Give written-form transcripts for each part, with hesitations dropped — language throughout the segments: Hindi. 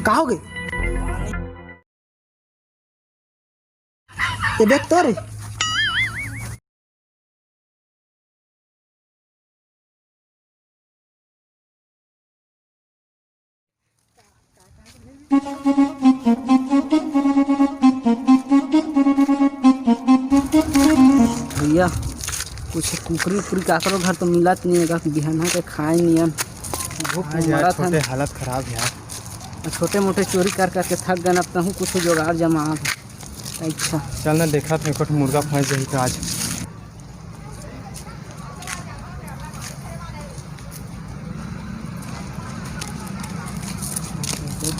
कहाँ हो गए? ये बैग तो रे। भैया कुछ कुकरी उकरी काकरो घर तो मिलत नहीं है कि बिहान के खाए नहीं हम। भूख मरा था। छोटे हालत खराब यार। छोटे मोटे चोरी कर करके थक गए। अब तहूँ कुछ जुगाड़ जमा। अच्छा चल ना देखा था एक मुर्गा फंस जाही तो आज।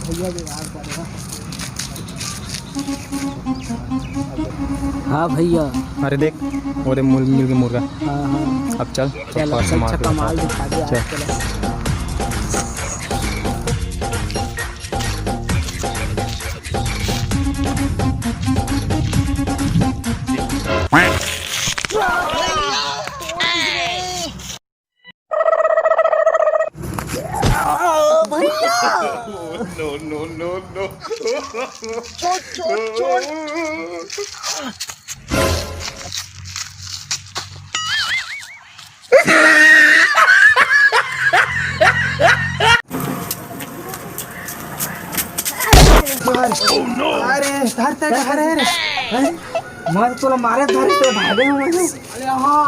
भैया जुगाड़ करेगा। हाँ भैया। अरे देख वो दे मिल गया मुर्गा। हाँ हाँ अब चल चल अच्छा कमाल दिखा दे। चल। No. छोड़। अरे धर मैं तो मारे धर से भागे हूँ। अरे हाँ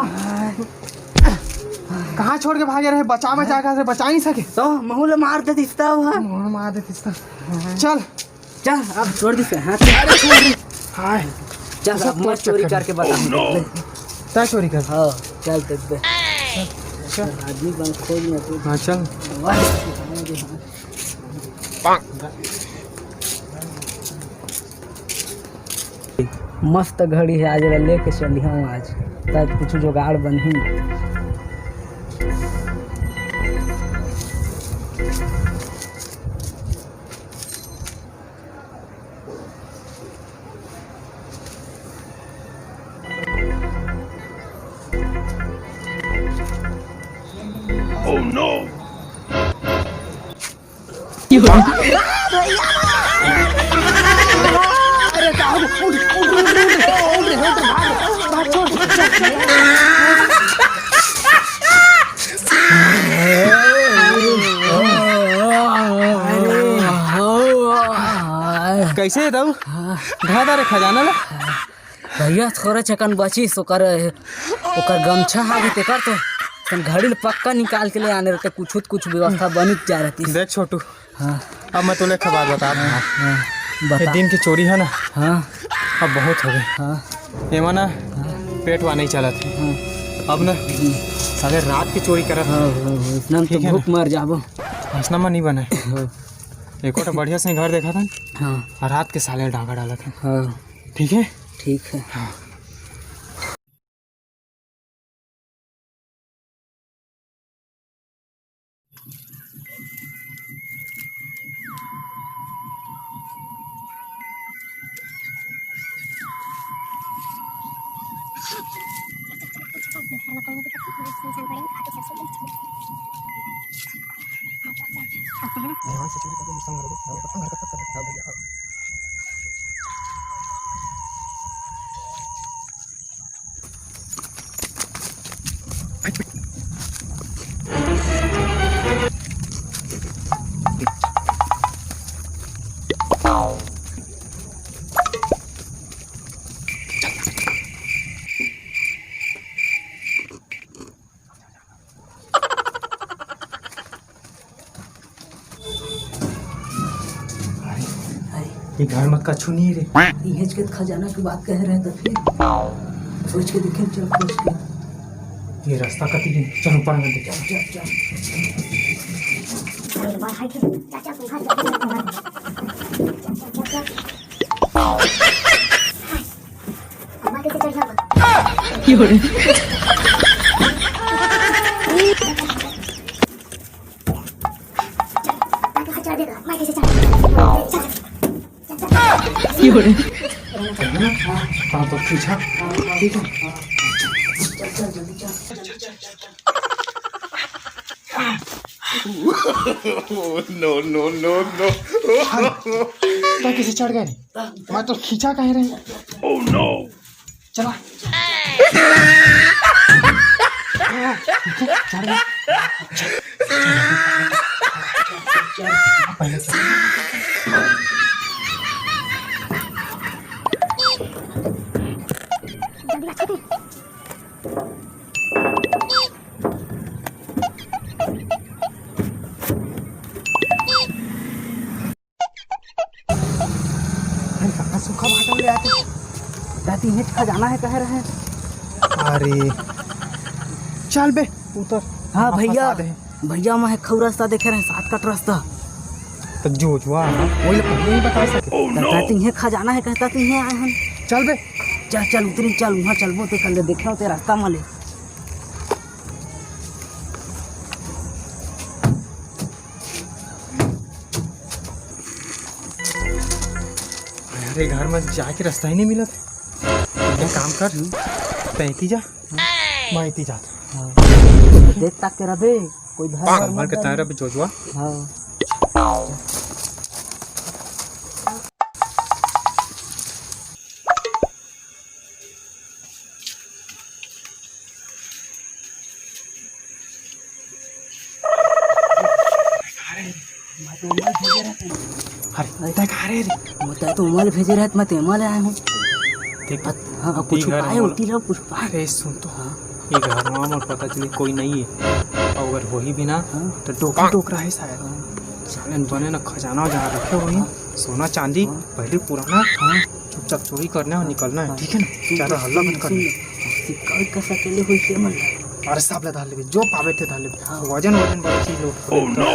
कहाँ छोड़ के भागे रहे? बचा से बचा नहीं सके तो महूल मार दे दिखता हुआ। मार दे दिखता। चल अब छोड़ दी। हाँ हाय चल सब मत चोरी करके बता। क्या चोरी कर? हाँ चल दे आदमी बन खोज में तू। हाँ चल। मस्त घड़ी है आज लेके चली हूँ। आज तब कुछ जुगाड़ बन ही। Oh no! कैसे है तब? घाटा रे खजाना ला भैया थोड़ा चकन बची ओकर गमछा आगे ते कर तो घड़ी पक्का निकाल के ले आने रहते। कुछ व्यवस्था बनी जा रही। देख छोटू। हाँ अब मैं तुम्हें खबर बता बता। दिन की चोरी है ना। हाँ अब बहुत हो गए। हाँ एमा ना पेट वा नहीं चला थे। अब ना साले रात की चोरी करा था। इतना तो भूख मर जाबो। हंसना में नहीं बना। एक और बढ़िया से घर देखा था। हाँ और रात के साले डांगा डाला था। हाँ ठीक है ठीक है। हाँ। ये घर मत का छू नहीं रे। इहेज के खजाना की बात कह रहे हैं तो फिर सोच के देखें। चल सोच के ये रास्ता कति दिन। चल ऊपर में देख। कहाँ तो पीछा। ठीक है चल जल्दी चल। No, no, no, no. तो किसी चढ़ गए मैं तो खींचा कह रहे Oh no. चला चढ़ गए पहले से सूखा भाटा ले आते दादी हिट खजाना है कह रहे हैं। अरे चल बे उतर हाँ भैया, फंसा दे। भैया मैं खौ रास्ता देखे रहे, साथ कट रास्ता। तो जो वही पहले ही बता सके Oh no. कहती है खजाना है, कहता ती है आए हम। चल बे चल चल उतरी, चल वहाँ चलबो ते कल देखो ते रास्ता मले। अरे घर में जाके रास्ता ही नहीं मिला था। काम कर तैती जा मैं इती जाता देख तक के रहे कोई घर भर के तारा पे जोजुआ हाँ अरे तय कहा रे मैं तो उमल भेजे रहे, मैं तेमल आया हूँ। देख हाँ कुछ घर पाए उठी रहो कुछ पाए। अरे सुन तो ये घर में पता चले कोई नहीं है और अगर हो ही भी ना तो टोकरा है शायद सालन बने ना खजाना जहाँ रखे हुए सोना चांदी पहले पुराना चुपचाप चोरी करना है और निकलना है ठीक है ना ज्यादा हल्ला मत करना सिक्का कैसा केले हुई के मन अरे सब ले डाल ले जो पावे थे डाल ले वजन बड़ा चीज लो Oh no.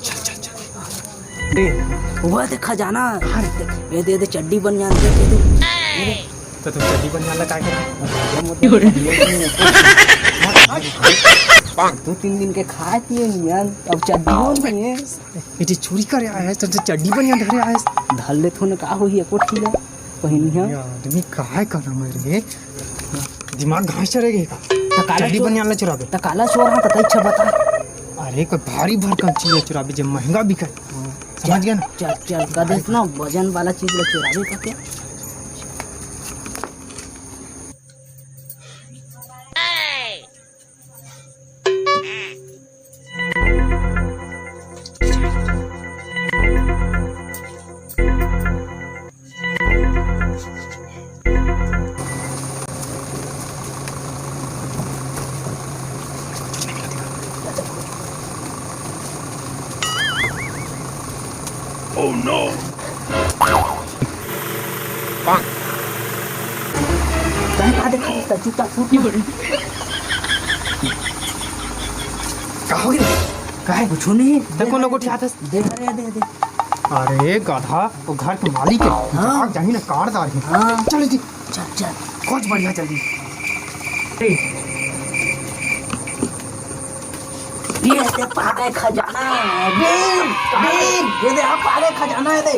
चल चल चल दे हुआ दे खजाना। ये दे चड्डी बन जान दे तो तुम चड्डी बन जाला काय कर 2-3 दिन के खाए पिए नियन, अब चड्डी नहीं है। ये चोरी करे आया है तो चड्डी बन जा धरे आया है ढल ले थोने का होई है कोठी ले पहिनी है। आदमी काय करना मेरे दिमाग घास चढ़ेगा चड्डी बन जाला चुराबे त काला चोर हां त अच्छा बता। अरे कोई भारी भरकम चीज चुराबे जब महंगा बिके समझ गया ना चल चल का देख ना वजन वाला चीज ले चुराबे करके। Oh no. कहीं का देखा इसका जूता फूट नहीं कहा हो गया काहे कुछ नहीं देखो लोग उठाते दे दे अरे गधा वो घर के मालिक है भाग जाही ना कारदार है हाँ। चल जी चल चल कुछ बढ़िया जल्दी ये दे पागे खजाना बीम बीम ये दे आप पागे खजाना है दे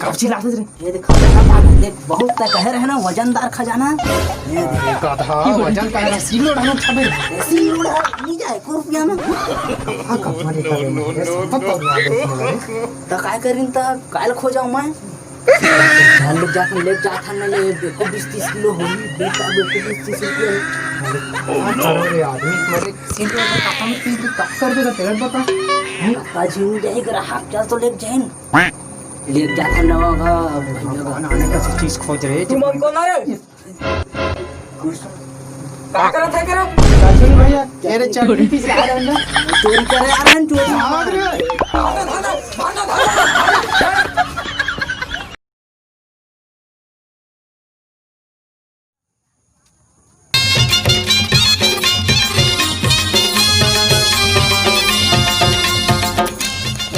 कब चिल्लाते रे ये दे खजाना पागे देख बहुत तक कह रहे हैं ना वजनदार खजाना ये दे गधा वजन का है सिलो डालो छबे ऐसी उड़ा नहीं जाए को रुपया में हां कब मारे करे सब तो तो काय करिन त काल खो जाऊं मैं ध्यान ले जा था ना ले देखो 20-30 किलो हो बेटा बेटे 20-30 रुपया अरे आदमी मेरे सिलो में काटा में पीट टक्कर देगा तेरा बता काजी जाए ग्राहक चल तो ले जाइन ले जा था ना भैया आने का चीज खोज रहे तुम कौन आ रे क्या कर रहा था काजल भैया तेरे चड्डी पीस आ रहा है ना चोरी करे आ रहे हैं चोरी भाग रे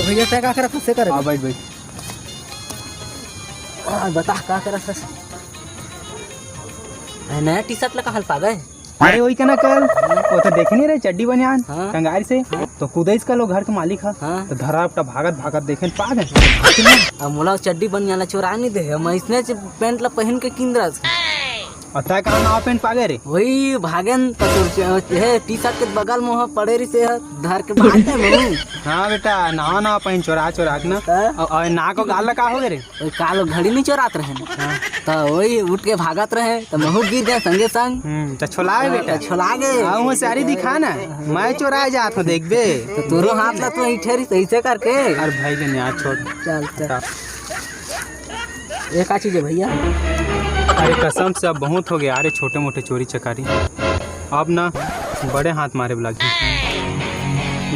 भैया क्या कर फंसे कर हां भाई भाई बता क्या कर नया टी शर्ट लगा हल्का गए अरे वही कहना कल वो तो देखे नहीं रहे चड्डी बनियान हाँ। कंगार से तो कुदैस का लोग घर के मालिक हाँ। तो धरा अपना भागत देखे पा गए अब मोला चड्डी बन जाला चोरा नहीं दे मैं इसने पैंट ला पहन के किन रहा अतः कहाँ नाव पेंट पागे रे? वही भागन है टी शर्ट के बगल में वहाँ पड़े रही से धर के भागते महू। हाँ बेटा नाव नाव पेंट चोरा चोरा के ना और ना को गाल का हो गए रे? वही काल घड़ी नहीं चोरात रहे ना तो वही उठ के भागत रहे तो महू गिर गए संगे संग। तो छोलाए बेटा छोला गए। वो सारी दिखा ना मैं चोराए जात हूँ देख बे। तो तोरो हाथ ला तो ठहरी सही से करके। अरे भाई जन यार छोड़। चल चल एक चीज है भैया। अरे कसम से अब बहुत हो गया अरे छोटे मोटे चोरी चकारी अब ना बड़े हाथ मारे लगी।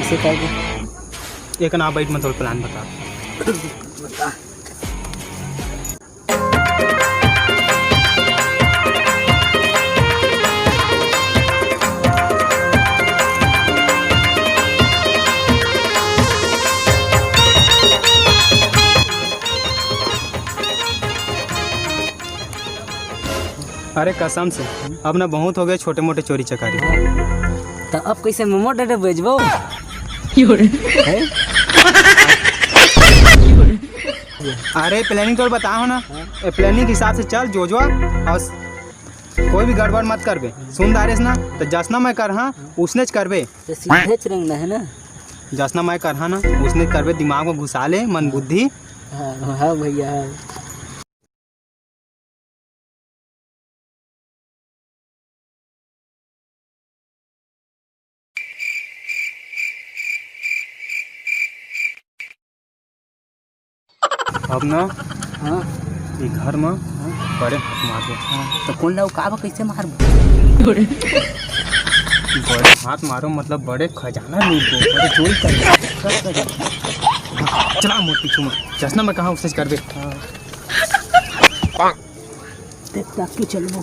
इसे कह एक ना बैठ मतलब प्लान बता। अरे कसम से अब ना बहुत हो गए छोटे मोटे चोरी चकारी। तो अब कैसे मोमो डे बेचबो? अरे प्लानिंग तो बताओ ना प्लानिंग के हिसाब से चल जो और कोई भी गड़बड़ मत करबे सुन दारेस ना तो जसना मैं कर हाँ उसने करबे तो सीधे चरेंगे है ना जसना मैं कर हाँ ना उसने करबे दिमाग में घुसा ले मन बुद्धि। हाँ भैया अब ना हाँ ये घर में बड़े हाथ मार दो। तो कौन ला का कैसे मार बड़े हाथ मारो मतलब बड़े खजाना लूट दो बड़े चोरी कर। चला मोटी चुमा जसना मैं कहाँ उससे कर दे। देख के चलो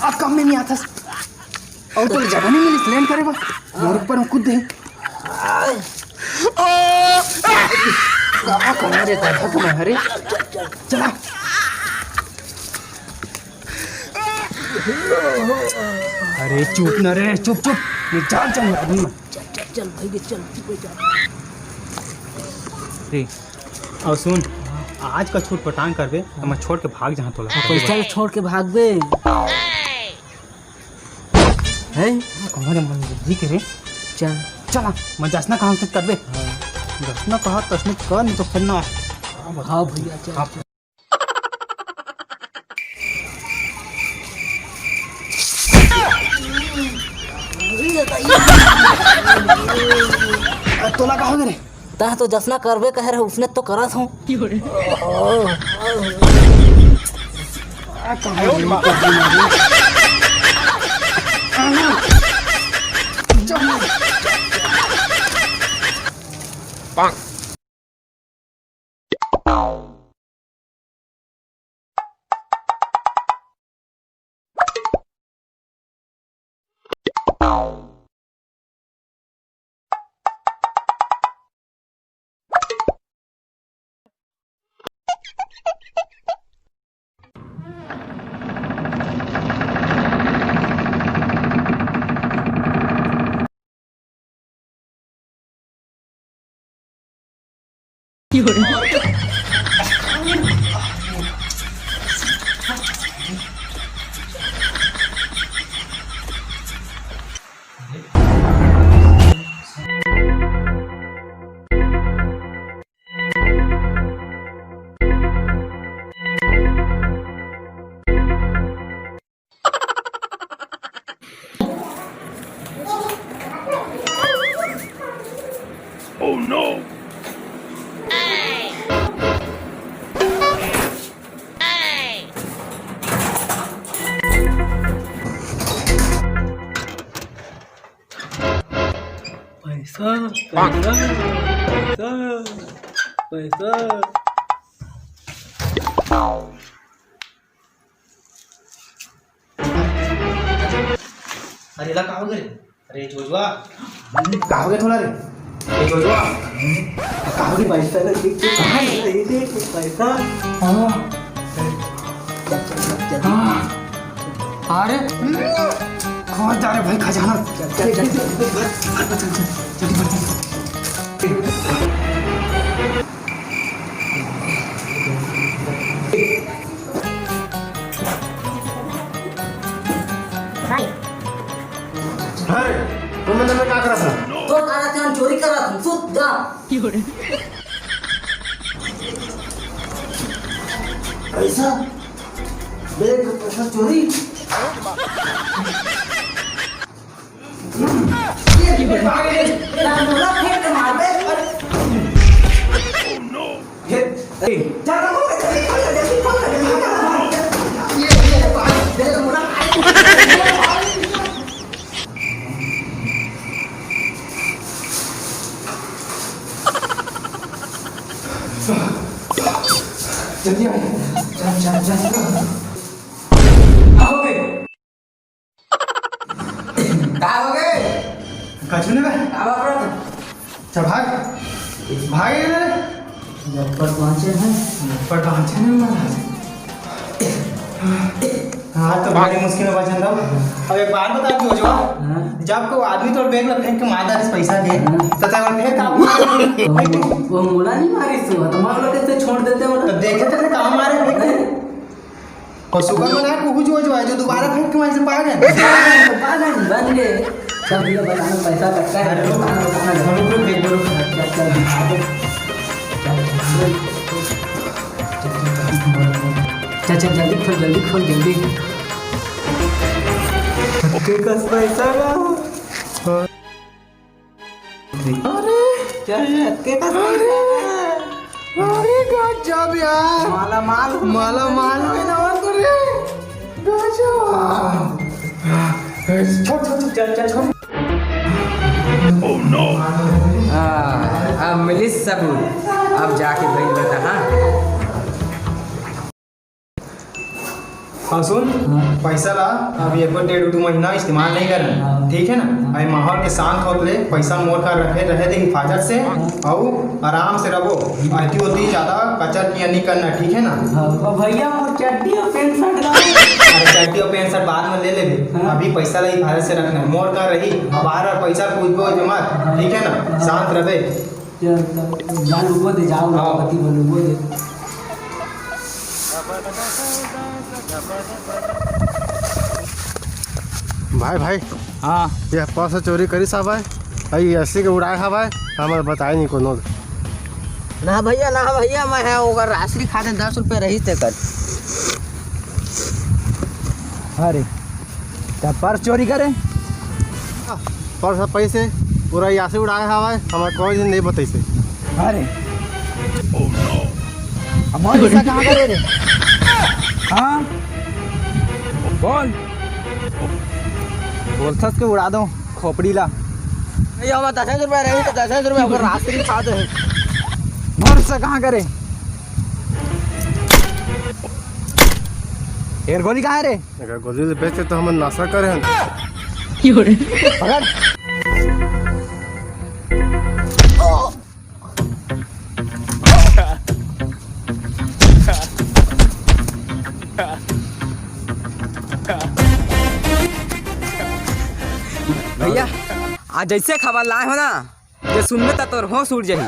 अब कम में नहीं आता और तो जगह नहीं मिली लैंड करे बस मोर ऊपर हम खुद दे रे दादा को मैं हरे चला। अरे चुप न रे चुप चुप ये चल चल आदमी चल भाई चल रे और सुन आज का छूट पटांग करबे तो मैं छोड़ के भाग जहाँ तोला पैसा छोड़ के भागबे है हमारे मन बुद्धि के रे चल चला मैं जसना कहाँ से करबे जसना कहा तसने कर नहीं तो फिर ना। हाँ भैया चल तोला कहा रे ता तो जसना करबे कह रहे उसने तो करत हूँ। Oh no! पैसा पैसा पैसा पैसा अरे ला कहा हो गए अरे जोजवा कहा हो गए थोड़ा रे ठीक हो गया काफी पैसा लगे पैसा। हाँ अरे कौन जा रहे भाई खजाना तुम अंदर में क्या कर रहा था? तो काला चांद चोरी कर रहा था सुत जा। पैसा बैग में पैसा चोरी। जल्दी आइए कचने में चल भाग भाग पर पहुंचे हैं पर पहुंचे नहीं हाँ तो बड़ी मुश्किल में बचन दो। अब एक बार बता दो जो जब को आदमी तो बैग में फेंक के मार इस पैसा के तो तब फेंक आप वो मुला नहीं मारी सो तो मार लोग कैसे छोड़ देते हो तो देखे थे कहाँ मारे और सुगर में ना कुछ जो है जो दोबारा फेंक के मार से पागल बन गए सब ये बताना पैसा कटका है हम लोग देख लो चल चल जल्दी खोल जल्दी के कस पैसा का अरे चल के कस पैसा अरे गजब यार माला माल है ना और करे गजब चल Oh no! अब मिली सबूत अब जाके भाई बता हाँ हाँ सुन पैसा ला अब एक बार 1.5-2 महीना इस्तेमाल नहीं करना ठीक है ना आई माहौल के शांत होत ले पैसा मोड़ कर रहे दे हिफाजत से और आराम से रहो आती होती ज़्यादा कचर किया नहीं करना ठीक है ना भैया वो चड्डी और पैंट शर्ट अरे चड्डी और पैंट शर्ट बाद में ले ले अभी पैसा ला हिफाजत से रखना मोड़ कर रही बाहर पैसा पूछबो जमा ठीक है ना शांत रहे जाओ भाई भाई हाँ ये पैसा चोरी करी साहब भाई ऐसे के उड़ाए हवा हमें बताए नहीं कोनो ना भैया मैं है ओकर राशि खाते 10 रुपये रही थे कर अरे तब पर्स चोरी करे पैसा पैसे पूरा यहाँ से उड़ाए हवा हमें कोई दिन नहीं बताइसे अरे हमारे पैसा कहाँ करे रे हाँ बोल बोलथस के उड़ा दो खोपड़ी ला भैया मैं 10 रुपये रही तो 10 रुपये ओकर राशि खा दे घर से कहाँ करे एयर गोली कहाँ है रे अगर गोली से बेचते तो हम नशा करे हैं पकड़ भैया आज जैसे खबर लाए हो ना ये सुनने तक तोर होश उड़ जाही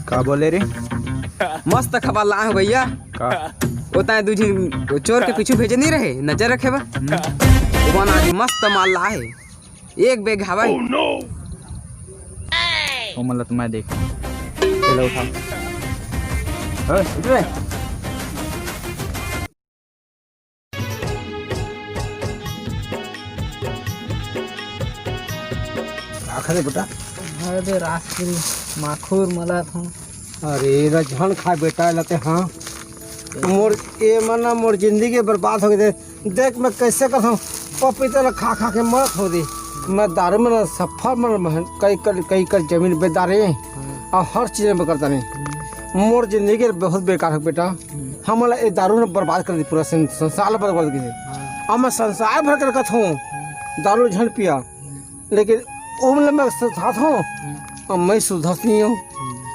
का बोले रे मस्त खबर लाए हो भैया का होता है दूजी वो चोर के पीछे भेजे नहीं रहे नजर रखे बा वो आज मस्त माल लाए एक बेग हवाई Oh no! वो मतलब मैं देख चलो उठा उठ रे आखिर बेटा अरे रास्ते माखूर मला था अरे रजहन खा बेटा लते हाँ मोर ये मना मोर जिंदगी बर्बाद हो गई देख मैं कैसे कर हूँ पपीता खा खा के मरत हो रही मैं दारू में सफर में कई कर जमीन बेदारे और हर चीज़ में करता नहीं मोर जिंदगी बहुत बेकार है बेटा हम ये दारू ने बर्बाद कर दी पूरा संसार बर्बाद कर दी और मैं संसार भर कर रखा हूँ दारू झंड पिया लेकिन ओमले मैं सुधार हूँ और मैं सुधर नहीं हूँ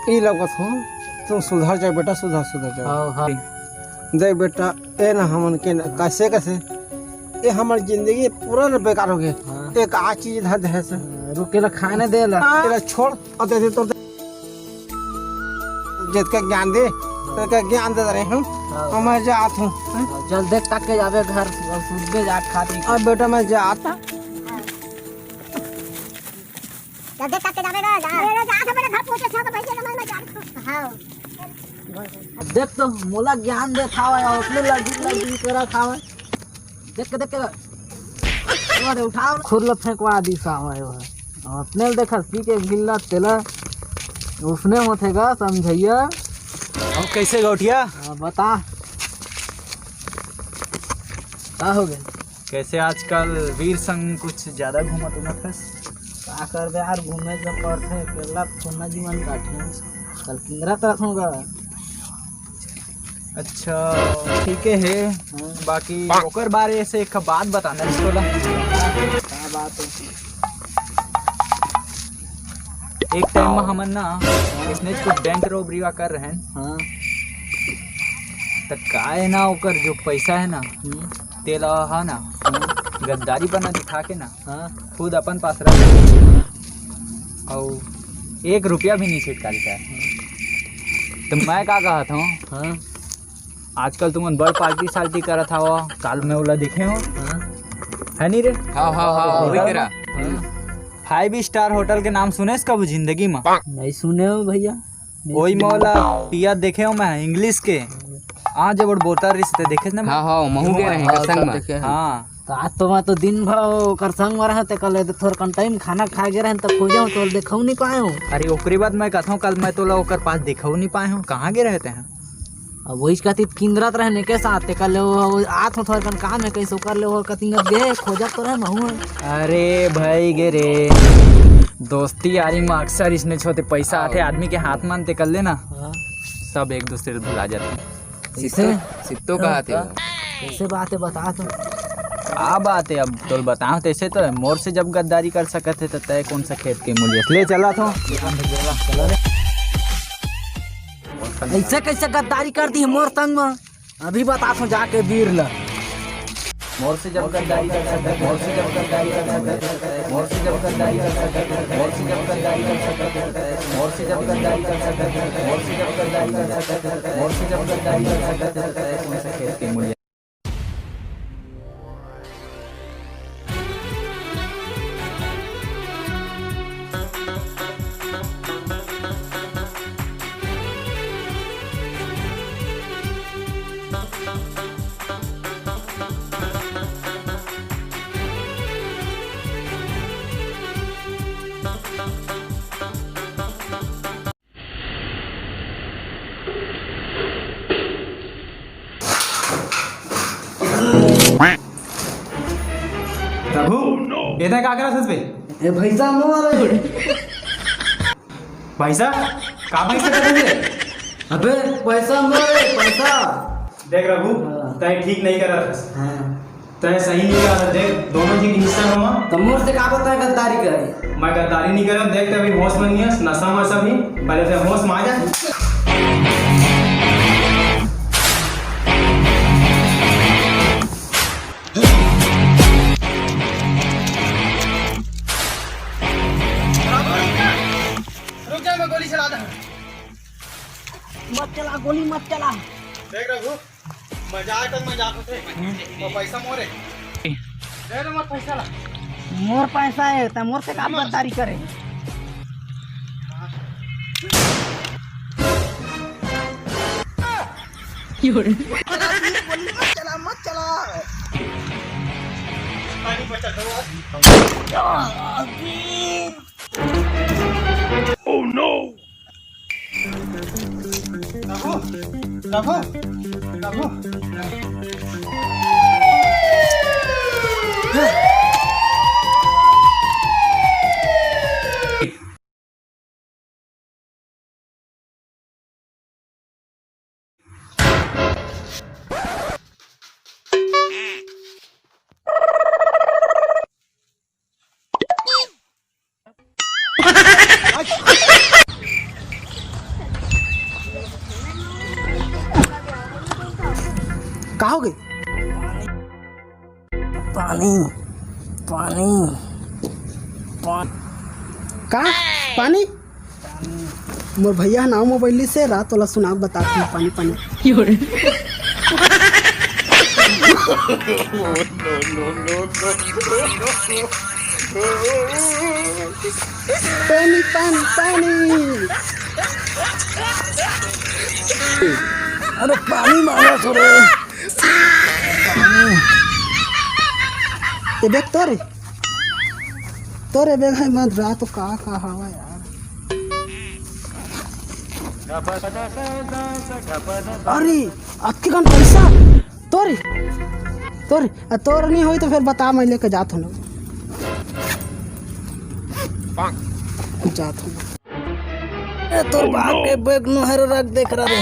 ये लगत हूँ तुम सुधर जाए बेटा सुधर जाओ हाँ हाँ देख बेटा ए ना हमन के कैसे कैसे ये हमारी जिंदगी पूरा न बेकार हो गया एक आ चीज धर दे से रुके ला खाने दे ला तेरा छोड़ और दे दे तो जिसका ज्ञान दे तेरा ज्ञान दे रहे हम और मैं जात हूँ चल देख तक के जावे घर सुबह जाट खाती अब बेटा मैं जाता देख तो मोला ज्ञान दे खावा अपने लगी तेरा खावा देख के अरे उठाओ खुरल फेंकवा दी सावा अपने देखा पी के गिल्ला तेला उसने होतेगा समझिया अब कैसे गौठिया बता क्या हो गया कैसे आजकल वीर संग कुछ ज्यादा घूमत उमत है क्या कर यार घूमे जब पड़ते केला सोना जीवन काटे कल किंगरा तरफ होगा अच्छा ठीक है बाकी ओकर बारे से एक बात बताना इसको क्या बात है एक टाइम में हमन ना इसने कुछ बैंक रॉबरी कर रहे हैं हाँ तो का है ना ओकर जो पैसा है ना तेला है ना गद्दारी बना दिखा के ना हाँ खुद अपन पास रख और 1 रुपया भी नहीं छिटका है तो मैं क्या कहा था हाँ आजकल तुम बड़ पार्टी साल्टी करा था वो काल में ओला देखे हो हाँ है नहीं रे हाँ हाँ हाँ वही तेरा 5 स्टार होटल के नाम सुने कब जिंदगी में नहीं सुने हो भैया वही मौला पिया देखे हो मैं इंग्लिश के हाँ जब बोलता रिश्ते देखे ना हाँ हाँ महू के रहे संग में हाँ तो आज तो मैं तो दिन भर ओकर संग में रहे कल थोड़ा कन टाइम खाना खा गए रहे तब खोजा तो देखा नहीं पाए हूँ अरे ओकरी बाद मैं कहता हूँ कल मैं तोला ओकर पास देखा नहीं पाए हूँ कहाँ गे रहते हैं अब वही कहती किंगरत रहने के साथ कल आत हो थोड़ा कन काम है कैसे कर ले वो कहती गे खोजा तो रहे महू अरे भाई गे रे दोस्ती यारी में अक्सर इसने छोटे पैसा आते आदमी के हाथ मानते कर लेना सब एक दूसरे से भुला जाते हैं इसे सित्तो कहा थे कैसे बात है बता तो आ बात है अब तो बताओ तैसे तो है मोर से जब गद्दारी कर सकते तो तय कौन सा खेत के मूल्य ले चला था ऐसे कैसे गद्दारी कर दी मोर संग में अभी बता तो जाके वीर ला मोर से जब गद्दारी कर सकते मोर से जब गद्दारी कर सकते मोर से जब गद्दारी कर सकते मोर से जब गद्दारी कर सकते मोर से जब गद्दारी कर सकते मोर से जब गद्दारी कर सकते मोर से जब गद्दारी कर सकते कौन सा खेत के मूल्य प्रभु इधर क्या करा बे ए भैसा मोर पैसा का पैसा कर दे अबे पैसा मोर पैसा देख रघु तय ठीक नहीं कर रहा था तय सही नहीं कर रहा देख दोनों जी हिस्सा हुआ तो मोर से का बताए गद्दारी करे मैं गद्दारी नहीं कर रहा देख अभी होश में नहीं है नशा वशा भी पहले से होश में आ जा मत चला गोली मत चला देख रघु मजाक होते और पैसा मोरे दे दे मत पैसा ला मोर पैसा है तो मोर से का गद्दारी करे Oh no! कहा हो गए? पानी पानी का पानी? मोर भैया नाव मोबाइल से रात वाला सुना बता पानी पानी। पानी पानी पानी। अरे पानी मांगा थोड़े। ये बैग तोरे बैग है मत रात तो का हवा यार। अरे आपके कौन पैसा तोरे तोर नहीं होई तो फिर बता, मैं लेके जात हूँ जात हूँ। तोर बाप के बैग नुहर रख देख रहा रे।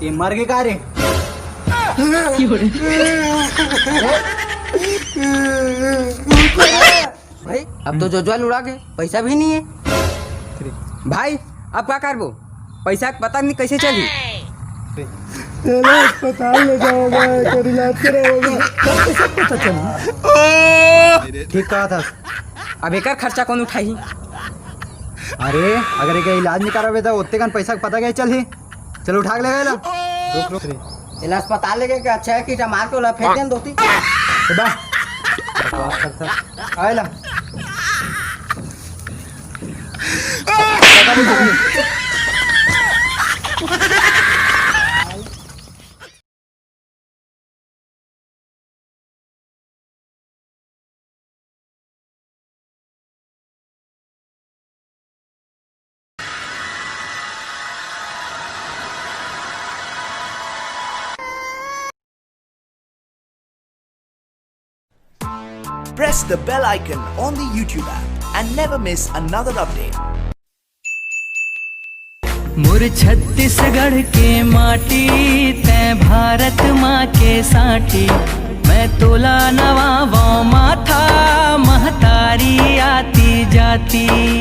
ये मर गए का रे? भाई अब तो जोजवाल उड़ा गए, पैसा भी नहीं है। भाई अब क्या करबो? पैसा का पता नहीं कैसे चली। अस्पताल ले जाओगा, इलाज कराओगा, कैसे पता चली? ठीक कहा था। अब एक खर्चा कौन उठाई? अरे अगर एक इलाज नहीं करावे तो उतने का पैसा पता क्या चल ही। चलो उठा के ले गए। रुक रे। इलाज अस्पताल लेके के अच्छा है कि मार के फेंक दें दोती। आयला Press the bell icon on the YouTube app and never miss another update. मोर छत्तीसगढ़ के माटी तै भारत माँ के साथी, मैं तोला नवाबों माथा महतारी आती जाती।